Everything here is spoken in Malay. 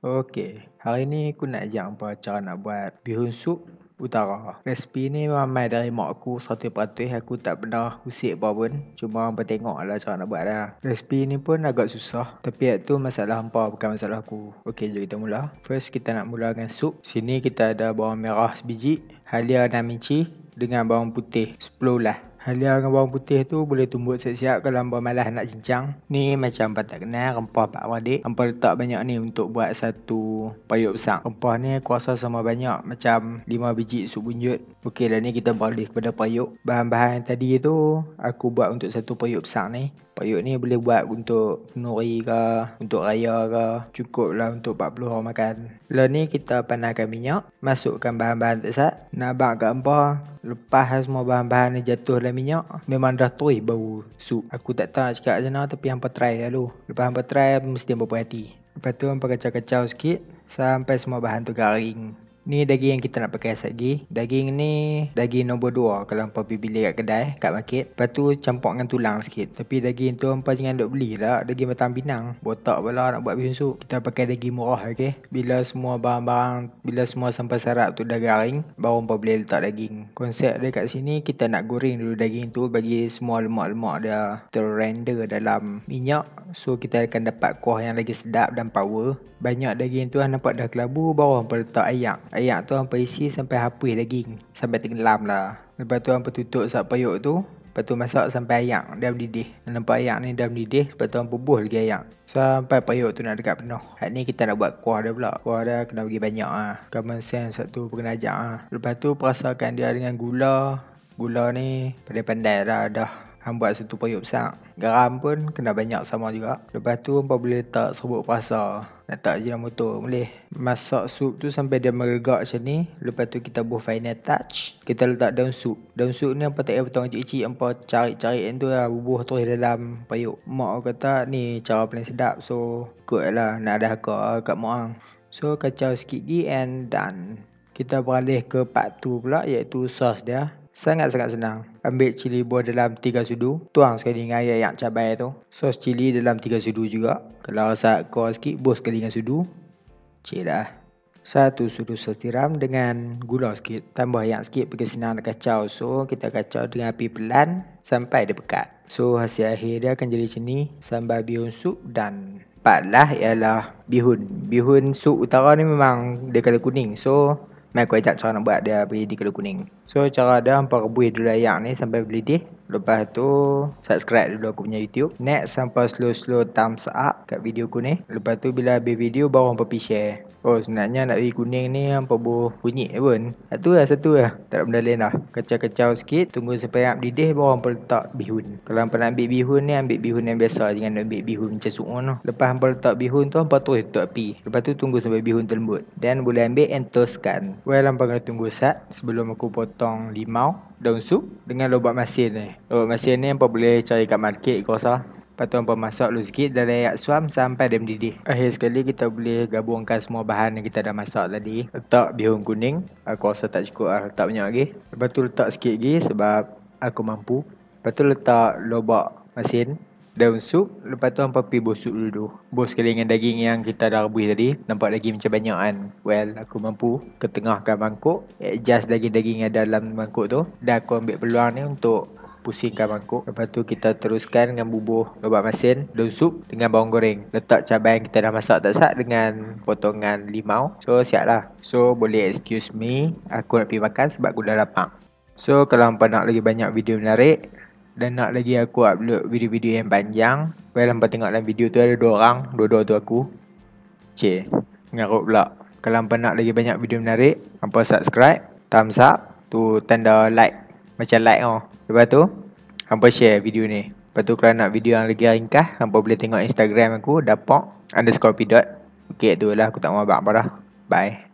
Okey, hari ni aku nak ajar hampa cara nak buat bihun sup utara. Resipi ni memang mai dari mak aku 100%. Aku tak pernah usik apa pun. Cuma hampa tengoklah cara nak buat dah. Resipi ni pun agak susah. Tapi itu masalah hampa, bukan masalah aku. Okey, jom kita mula. First, kita nak mula dengan sup. Sini kita ada bawang merah sebiji, halia 6 inci dengan bawang putih 10 lah. Halia dengan bawang putih tu boleh tumbuk siap-siap kalau hampa malas nak cincang. Ni macam hampa tak kenal rempah pak beradik. Hampa letak banyak ni untuk buat satu payuk besar. Rempah ni aku rasa sama banyak macam 5 biji sup bunjut. Okey, dah ni kita beralih kepada payuk. Bahan-bahan tadi tu aku buat untuk satu payuk besar ni. Payuk ni boleh buat untuk nuri ke, untuk raya ke. Cukup lah untuk 40 orang makan. Lepas ni kita panaskan minyak. Masukkan bahan-bahan tersat. Nak abang kat hampa, lepas semua bahan-bahan ni jatuh dalam minyak, memang dah tuih bau sup. Aku tak tahu nak cakap macam mana, tapi hampa try lah dulu. Lepas hampa try, mesti hampa puas hati. Lepas tu hampa kacau-kacau sikit sampai semua bahan tu garing. Ni daging yang kita nak pakai lagi. Daging ni daging nombor 2 kalau hampa pergi beli kat kedai, kat market. Lepas tu campur dengan tulang sikit. Tapi daging tu hampa jangan duk beli lah daging batang pinang. Botak pula nak buat bihun sup. Kita pakai daging murah, okey. Bila semua barang-barang, bila semua sampai sarap tu dah garing, baru hampa boleh letak daging. Konsep dia kat sini, kita nak goreng dulu daging tu bagi semua lemak-lemak dia terrender dalam minyak. So kita akan dapat kuah yang lagi sedap dan power. Banyak daging tu nampak dah kelabu, baru hampa letak ayak. Ayak tu hampa isi sampai hapus daging, sampai tenggelam lah. Lepas tu hampa tutup sat payuk tu. Lepas tu masak sampai ayak dah mendidih. Nampak ayak ni dah mendidih. Lepas tu hampa bubuh lagi ayak sampai payuk tu nak dekat penuh. Hak ni kita nak buat kuah dia pula. Kuah dia kena bagi banyak lah. Common sense satu kena ajar lah. Lepas tu perasakan dia dengan gula. Gula ni pandai-pandai lah dah. Hampa buat satu payuk besar. Garam pun kena banyak sama juga. Lepas tu hampa boleh letak serbuk perasa. Nak tak Ajinomoto boleh. Masak sup tu sampai dia meregak macam ni. Lepas tu kita buat final touch. Kita letak daun sup. Daun sup ni hampa tak payah potong kecil-kecil. Hampa cari-cari tu lah. Bubuh terus dalam payuk. Mak kata ni cara paling sedap. So ikut lah. Nak ada hakak kat mak. So kacau sikit lagi and done. Kita beralih ke part 2 pula, iaitu sos dia. Sangat-sangat senang. Ambil cili buah dalam 3 sudu. Tuang sekali dengan air yang cabai tu. Sos cili dalam 3 sudu juga. Kalau rasa kuat sikit, buh sekali dengan sudu. Cik dah. 1 sudu sos tiram dengan gula sikit. Tambah yang sikit pergi senang nak kacau. So kita kacau dengan api pelan sampai dia pekat. So hasil akhir dia akan jadi macam ni. Sambal bihun sup dan part lah ialah bihun. Bihun sup utara ni memang dia colour kuning. So mai aku ajak cara nak buat dia bagi di colour kuning. So cara dia hampa rebus dulu ayak ni sampai mendidih. Lepas tu subscribe dulu aku punya YouTube. Next hampa slow-slow thumbs up kat video aku ni. Lepas tu bila habis video baru hampa pergi share. Oh sebenarnya nak bagi kuning ni hampa boleh bunyi pun. Satu lah. Tak ada benda lain lah. Kacau-kacau sikit. Tunggu sampai ayak mendidih baru hampa letak bihun. Kalau hampa nak ambil bihun ni, ambil bihun yang biasa. Jangan ambil bihun macam suun tu. Lepas hampa letak bihun tu, hampa terus tutup api. Lepas tu tunggu sampai bihun terlembut. Dan boleh ambil and toastkan. Well hampa kena tunggu sat sebelum aku potong limau, daun sup dengan lobak masin ni. Lobak masin ni hampa boleh cari kat market aku rasa. Lepas tu hampa masak dulu sikit dalam air suam sampai dia mendidih. Akhir sekali kita boleh gabungkan semua bahan yang kita dah masak tadi. Letak bihun kuning. Aku rasa tak cukup lah, letak banyak lagi. Lepas tu letak sikit lagi sebab aku mampu. Lepas tu letak lobak masin, daun sup. Lepas tu hampa pergi bos sup dulu. Bos sekali dengan daging yang kita dah rebus tadi. Nampak daging macam banyak kan. Well aku mampu ketengahkan mangkuk, adjust daging-daging yang ada dalam mangkuk tu. Dan aku ambil peluang ni untuk pusingkan mangkuk. Lepas tu kita teruskan dengan bubuh lobak masin, daun sup dengan bawang goreng. Letak cabai yang kita dah masak tak sat dengan potongan limau. So siap lah. So boleh excuse me, aku nak pergi makan sebab aku dah lapar. So kalau hampa nak lagi banyak video menarik dan nak lagi aku upload video-video yang panjang, well hampa tengok dalam video tu ada 2 orang. Dua-dua tu aku. Ngarut pula. Kalau hampa nak lagi banyak video menarik, hampa subscribe, thumbs up, tu tanda like, macam like oh. Lepas tu hampa share video ni. Lepas tu kalau nak video yang lagi ringkas, hampa boleh tengok Instagram aku, dapok_pidot. Okay tu lah, aku tak mau abang apa dah. Bye.